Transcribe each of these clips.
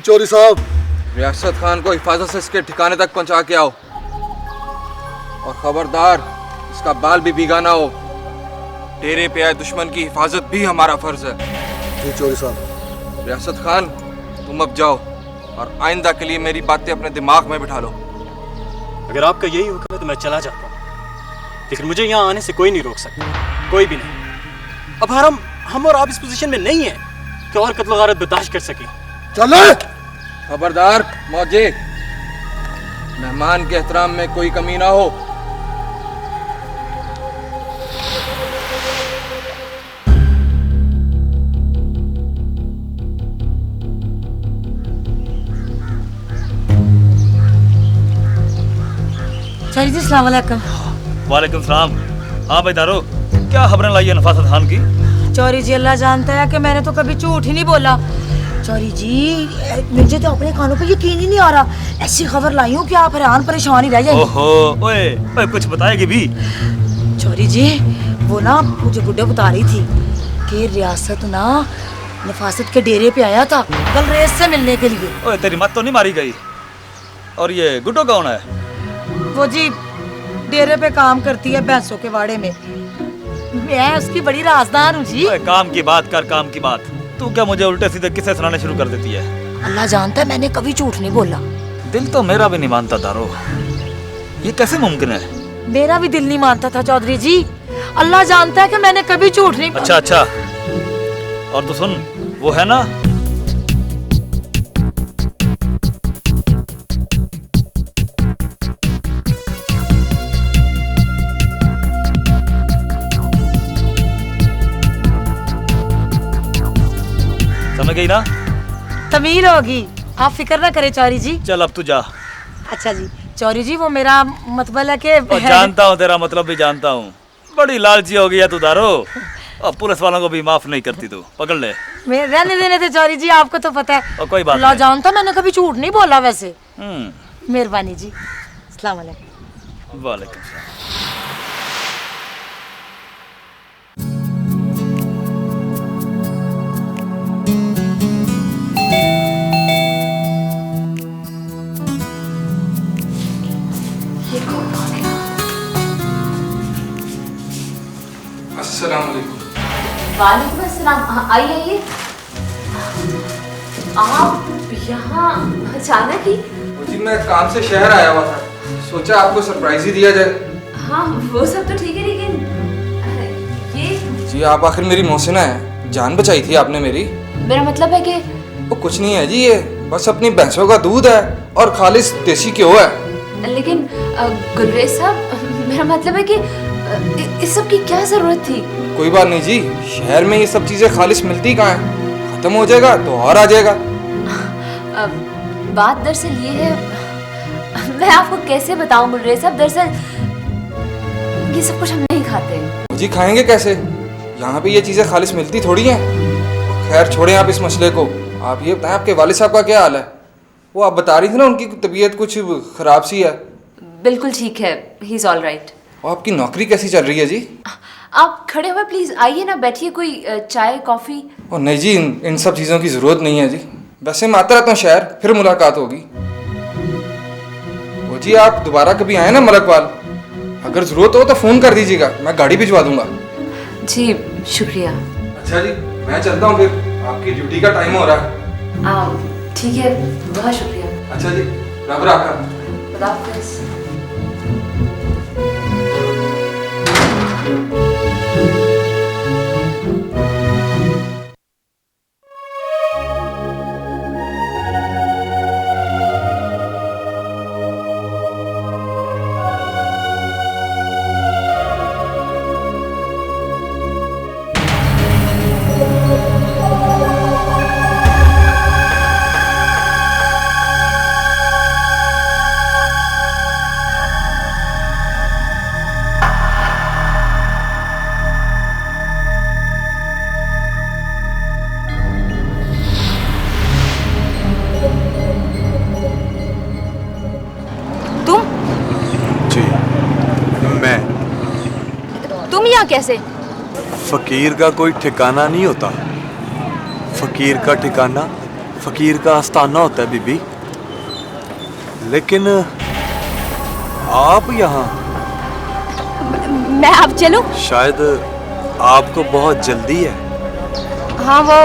जी चौधरी साहब। रियासत खान को हिफाजत से इसके ठिकाने तक पहुंचा के आओ और खबरदार इसका बाल भी भीगा ना हो। डेरे पे आए दुश्मन की हिफाजत भी हमारा फर्ज है। जी चौधरी साहब। रियासत खान तुम अब जाओ और आइंदा के लिए मेरी बातें अपने दिमाग में बिठा लो। अगर आपका यही हुक्म है तो मैं चला जाता हूँ, लेकिन मुझे यहाँ आने से कोई नहीं रोक सकता, कोई भी नहीं। अब हम और आप इस पोजीशन में नहीं है कि और कत्ल गारत बर्दाश्त कर सके। चले। खबरदार मौजे, मेहमान के एहतराम में कोई कमी ना हो। चौधरी जी अस्सलाम वालेकुम। वालेकुम सलाम। हाँ भाई दारो, क्या खबरें लाई है नफासत खान की? चौधरी जी अल्लाह जानता है कि मैंने तो कभी झूठ ही नहीं बोला। चौधरी जी मुझे तो अपने कानों पे यकीन ही नहीं आ रहा, ऐसी खबर लाई हूँ कि आप हैरान परेशान ही रह जाएंगे। ओहो, ओए कुछ बताएगी भी? चौधरी जी वो ना मुझे गुड्डे बता रही थी कि रियासत ना नफासत के डेरे पे आया था कल रेस से मिलने के लिए। ओए तेरी मत तो नहीं मारी गई? और ये गुड्डो कौन है? वो जी डेरे पे काम करती है भैंसों के वाड़े में, मैं उसकी बड़ी राजदार हूँ जी। ओए काम की बात कर, काम की बात। तू क्या मुझे उल्टे सीधे किस्से सुनाने शुरू कर देती है? अल्लाह जानता है मैंने कभी झूठ नहीं बोला। दिल तो मेरा भी नहीं मानता दारो, ये कैसे मुमकिन है? मेरा भी दिल नहीं मानता था चौधरी जी, अल्लाह जानता है कि मैंने कभी झूठ नहीं। अच्छा, और तू सुन, वो है ना समझ गई ना? तमीर होगी, आप फिक्र ना करें चौधरी जी। चल अब तू जा। अच्छा जी चौधरी जी, वो मेरा मतलब है कि जानता हूँ, तेरा मतलब भी जानता हूँ। बड़ी लालची हो गई है तू दारो, और पुलिस वालों को भी माफ नहीं करती तू। पकड़ ले। मैं रहने देने थे चौधरी जी, आपको तो पता है। और कोई बात अल्लाह नहीं। जानता मैंने कभी झूठ नहीं बोला वैसे। मेहरबानी जी, अस्सलाम वालेकुम। वालेकुम सलाम। अस्सलाम वालेकुम। वालेकुम अस्सलाम। आइए। आप यहाँ अचानक ही? जी मैं काम से शहर आया हुआ था, सोचा आपको सरप्राइज ही दिया जाए। हाँ वो सब तो ठीक है, लेकिन ये जी आप आखिर मेरी मोहसिना है, जान बचाई थी आपने मेरी। मेरा मतलब है कि वो कुछ नहीं है जी, ये बस अपनी भैंसों का दूध है और खालिस देसी घ्यो है। लेकिन गुलरेज साहब, मेरा मतलब है कि इस सब की क्या जरूरत थी? कोई बात नहीं जी, शहर में ये सब चीजें खालिस मिलती कहाँ है, खत्म हो जाएगा तो और आ जाएगा। बात दरअसल ये है, मैं आपको कैसे बताऊं गुलरेज साहब, दरअसल ये सब कुछ हम नहीं खाते। जी खाएंगे कैसे, यहाँ पे ये चीजें खालिस मिलती थोड़ी हैं। खैर छोड़ें आप इस मसले को, आप ये बताएं आपके वालिद साहब का क्या हाल है? वो आप बता रही थी ना उनकी तबीयत कुछ खराब सी है। बिल्कुल ठीक है, ही इज ऑल राइट। और आपकी नौकरी कैसी चल रही है जी? आप खड़े हुए प्लीज आइए ना, बैठिए, कोई चाय कॉफी। और नहीं जी, इन सब चीज़ों की ज़रूरत नहीं है जी, वैसे मैं आता रहता हूँ शहर, फिर मुलाकात होगी। वो जी आप दोबारा कभी आए ना मलकवाल, अगर ज़रूरत हो तो फ़ोन कर दीजिएगा, मैं गाड़ी भिजवा दूंगा। जी शुक्रिया। अच्छा जी मैं चलता हूँ फिर, आपकी ड्यूटी का टाइम हो रहा है। ठीक है, बहुत शुक्रिया। अच्छा जी, रब राखा। खुदा हाफिज़। तुम यहाँ कैसे? फकीर का कोई ठिकाना नहीं होता, फकीर का ठिकाना फकीर का आस्थाना होता है बीबी, लेकिन आप यहाँ मैं अब चलूं? शायद आपको बहुत जल्दी है। हाँ वो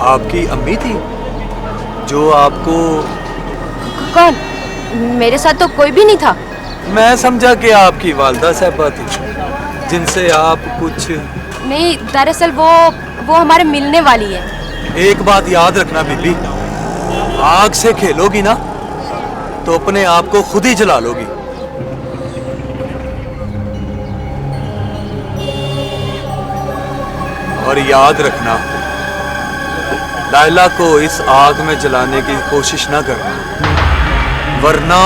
आपकी अम्मी थी जो आपको? कौन? मेरे साथ तो कोई भी नहीं था। मैं समझा कि आपकी वालदा साहबा थी जिनसे आप कुछ। नहीं, दरअसल वो हमारे मिलने वाली है। एक बात याद रखना बीबी, आग से खेलोगी ना तो अपने आप को खुद ही जला लोगी। और याद रखना, लायला को इस आग में जलाने की कोशिश ना करना, वरना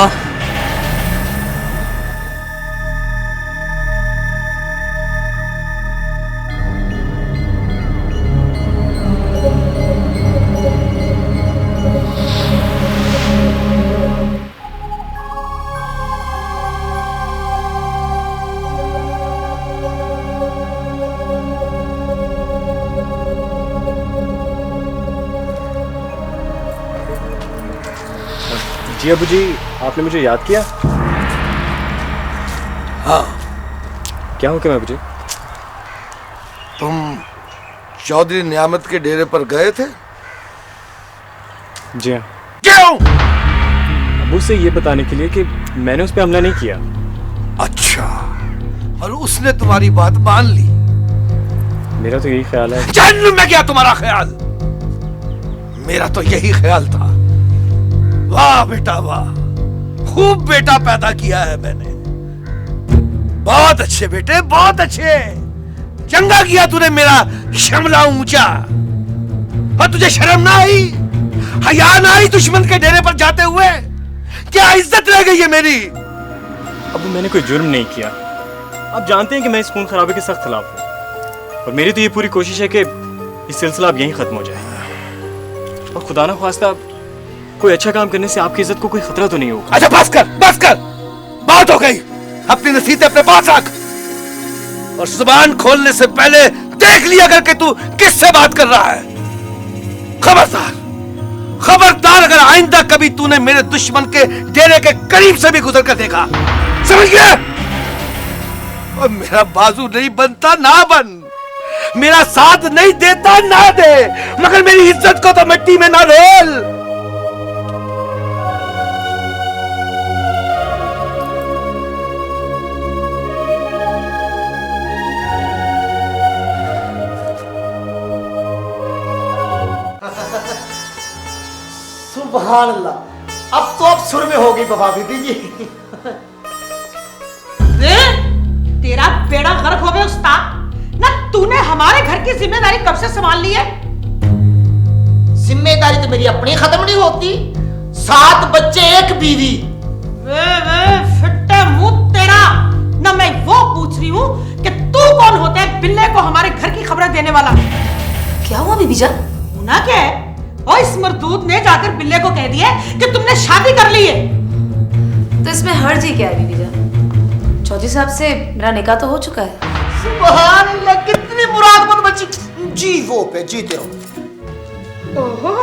जी अबू जी, आपने मुझे याद किया? हाँ, क्या हो क्या अबू जी? तुम चौधरी नियामत के डेरे पर गए थे? जी हाँ। क्यों? अबू से ये बताने के लिए कि मैंने उस पर हमला नहीं किया। अच्छा, और उसने तुम्हारी बात मान ली? मेरा तो यही ख्याल है। जन्म में क्या तुम्हारा ख्याल? मेरा तो यही ख्याल था। वाह बेटा वाह, खूब बेटा पैदा किया है मैंने। बहुत अच्छे बेटे, बहुत अच्छे। चंगा किया तूने मेरा शमला ऊंचा। और तुझे शर्म ना आई, हया ना आई दुश्मन के डेरे पर जाते हुए? क्या इज्जत रह गई है मेरी? अबू मैंने कोई जुर्म नहीं किया। आप जानते हैं कि मैं इस खून खराबे के सख्त खिलाफ हूँ, और मेरी तो ये पूरी कोशिश है कि इस सिलसिला अब यहीं खत्म हो जाए। और खुदा ना ख्वास्ता कोई अच्छा काम करने से आपकी इज्जत को कोई खतरा तो नहीं होगा। अच्छा बस कर, बस कर, बात हो गई। अपनी नसीहतें अपने पास रख, और जुबान खोलने से पहले देख लिया कर के तू किससे बात कर रहा है। खबरदार, खबरदार, अगर आइंदा कभी तूने मेरे दुश्मन के डेरे के करीब से भी गुजर कर देखा, समझ गया? और मेरा बाजू नहीं बनता ना बन, मेरा साथ नहीं देता ना दे, मगर मेरी इज्जत को तो मिट्टी में ना रोल। सुभान अल्लाह, अब तो आप सुर में हो गई बाबा बीबी जी। तेरा बेड़ा गर्क हो गया उस्ताद। ना तूने हमारे घर की जिम्मेदारी कब से संभाल ली है? जिम्मेदारी तो मेरी अपनी खत्म नहीं होती। 7 बच्चे, 1 बीवी। वे फिट्टे मुंह तेरा। ना मैं वो पूछ रही हूँ कि तू कौन होता है बिल्ले को हमारे घर की खबरें देने वाला? क्या हुआ बीबी जान? होना क्या है? और इस मरदूद ने जाकर बिल्ले को कह दिया कि तुमने शादी कर ली है। तो इसमें हर्ज ही क्या है बीबी जान? चौधरी साहब से मेरा निकाह तो हो चुका है। सुभान अल्लाह, कितनी मुरादमंद बच्ची। जी वो पे जीते रहो। ओहो,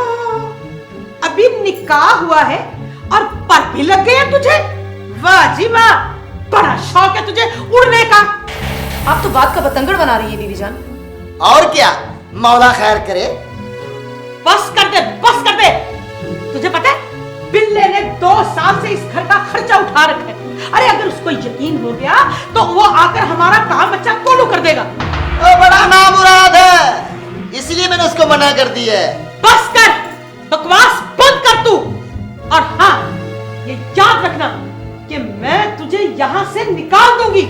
अभी निकाह हुआ है और पर भी लग गए तुझे? वाह जी वाह, बड़ा शौक है तुझे उड़ने का। आप तो बात का बतंगड़ बना रही है बीबी जान। और क्या, मौला खैर करे। बस कर दे, बस कर दे। तुझे पता है बिल्ले ने 2 साल से इस घर का खर्चा उठा रखा है। अरे अगर उसको यकीन हो गया तो वो आकर हमारा काम बच्चा कोलू कर देगा। वो बड़ा नामुराद है, इसलिए मैंने उसको मना कर दी है। बस कर, बकवास बंद कर तू। और हाँ, ये याद रखना कि मैं तुझे यहाँ से निकाल दूंगी।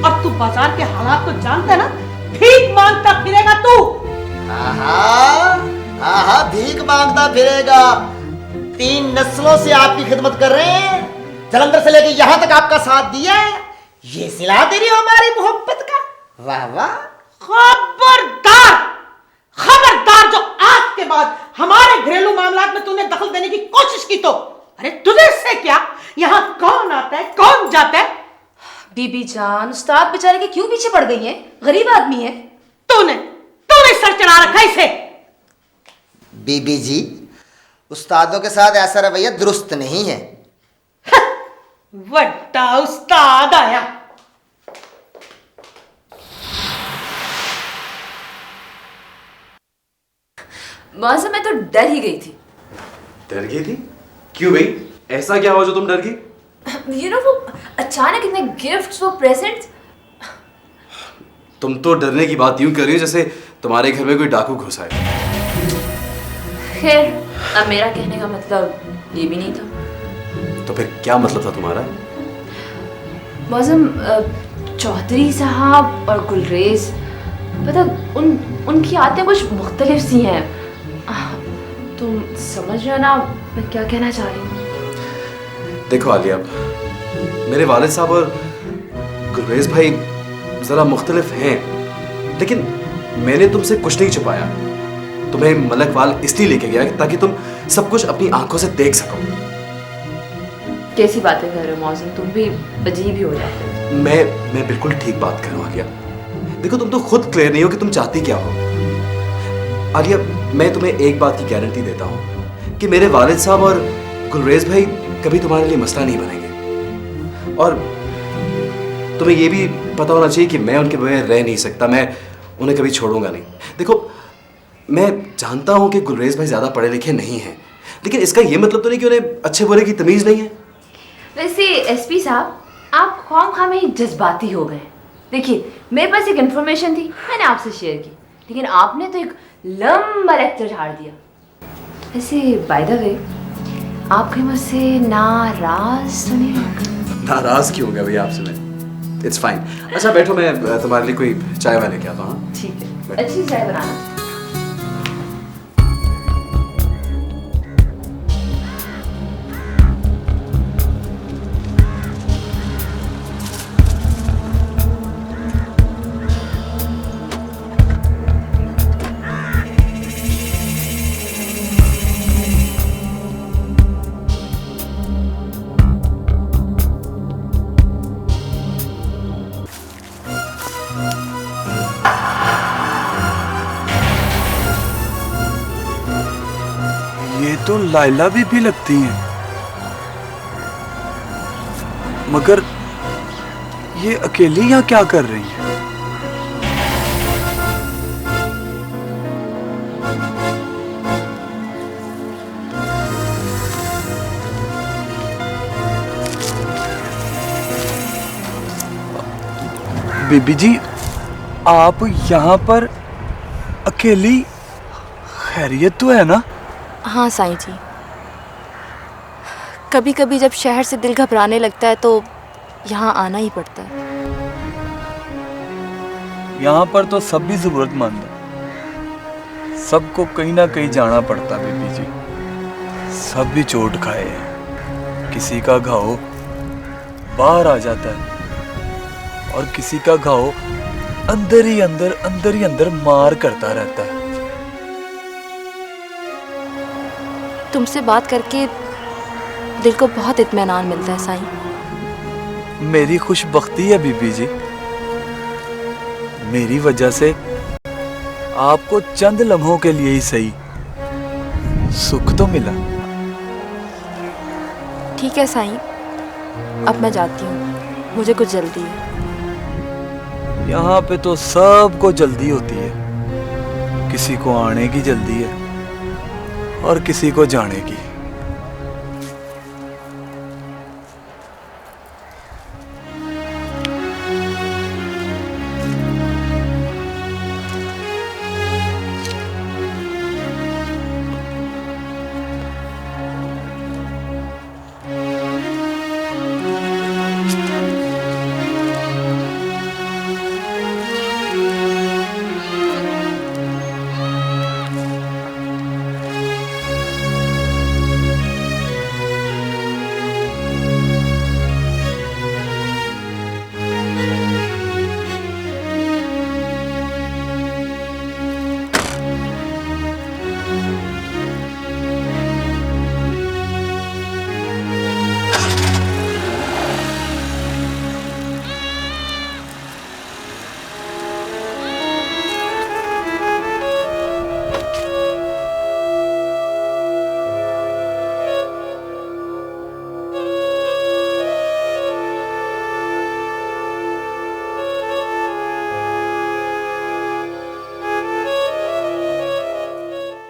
और तू बाजार के हालात तो जानता है ना, भीख मांगता फिरेगा तू। हाँ, भीख मांगता फिरेगा। 3 नस्लों से आपकी खिदमत कर रहे हैं, जलंधर से लेके यहाँ तक आपका साथ दिया है। ये सिला दे रही हो हमारी मोहब्बत का। वाह वाह। खबरदार, खबरदार, जो आज के बाद हमारे घरेलू मामलात में तूने दखल देने की कोशिश की तो, अरे तुझे से क्या, यहाँ कौन आता है कौन जाता है? बीबी जान, उस्ताद बेचारे के क्यों पीछे पड़ गई हैं? गरीब आदमी है। तूने सर चढ़ा रखा है इसे। बीबी जी, उस्तादों के साथ ऐसा रवैया दुरुस्त नहीं है। बड़ा उस्ताद आया। मौसम में तो डर ही गई थी। डर गई थी? क्यों भाई, ऐसा क्या हुआ जो तुम डर गई? वो अचानक इतने गिफ्ट्स, वो प्रेजेंट्स। तुम तो डरने की बात यूं कर रही हो जैसे तुम्हारे घर में कोई डाकू घुसा है। खैर, अब मेरा कहने का मतलब ये भी नहीं था। तो फिर क्या मतलब था तुम्हारा? मौसम, चौधरी साहब और गुलरेज, मतलब उनकी आदतें कुछ मुख्तलिफ सी हैं। तुम समझ रहे हो ना मैं क्या कहना चाह रही हूँ? देखो आलिया, मेरे वालिद साहब और गुलरेज भाई जरा मुख्तलिफ हैं, लेकिन मैंने तुमसे कुछ नहीं छुपाया। तुम्हें मलकवाल इसलिए लेके गया ताकि तुम सब कुछ अपनी आंखों से देख सको। कैसी बातें कर रहे हो मौसम, तुम भी अजीब ही हो जाते हो। मैं बिल्कुल ठीक बात कर रहा हूँ आलिया। देखो, तुम तो खुद क्लियर नहीं हो कि तुम चाहती क्या हो। आलिया, मैं तुम्हें एक बात की गारंटी देता हूँ कि मेरे वालिद साहब और गुलरेज भाई कभी तुम्हारे लिए मसला नहीं बनेंगे। और तुम्हें यह भी पता होना चाहिए कि मैं उनके बगैर रह नहीं सकता, मैं उन्हें कभी छोड़ूंगा नहीं। देखो, मैं जानता हूं कि गुलरेज भाई ज्यादा पढ़े लिखे नहीं हैं, लेकिन इसका यह मतलब तो नहीं कि उन्हें अच्छे बुरे की तमीज नहीं है। वैसे एसपी साहब, आप ख्वाम में ही जज्बाती हो गए। देखिए, मेरे पास एक इन्फॉर्मेशन थी, मैंने आपसे शेयर की, लेकिन आपने तो एक लंबा लेक्चर झाड़ दिया। वैसे बाय द वे, आप कहीं मुझसे नाराज तो नहीं? नाराज क्यों हो गया भैया आपसे मैं? It's fine. अच्छा बैठो, मैं तुम्हारे लिए कोई चाय वाय लेके आता हूँ। ठीक है, अच्छी चाय बनाना। तो लाइला भी लगती हैं, मगर ये अकेली यहाँ क्या कर रही है? बीबी जी, आप यहाँ पर अकेली, खैरियत तो है ना? हाँ साईं जी, कभी कभी जब शहर से दिल घबराने लगता है तो यहाँ आना ही पड़ता है। यहाँ पर तो सब भी जरूरतमंद है, सबको कहीं ना कहीं जाना पड़ता है बीबी जी। सब भी चोट खाए हैं, किसी का घाव बाहर आ जाता है और किसी का घाव अंदर ही अंदर मार करता रहता है। तुमसे बात करके दिल को बहुत इत्मीनान मिलता है साईं। मेरी खुशबख्ती है बीबी जी, मेरी वजह से आपको चंद लम्हों के लिए ही सही सुख तो मिला। ठीक है साईं, अब मैं जाती हूँ, मुझे कुछ जल्दी है। यहाँ पे तो सबको जल्दी होती है, किसी को आने की जल्दी है और किसी को जाने की।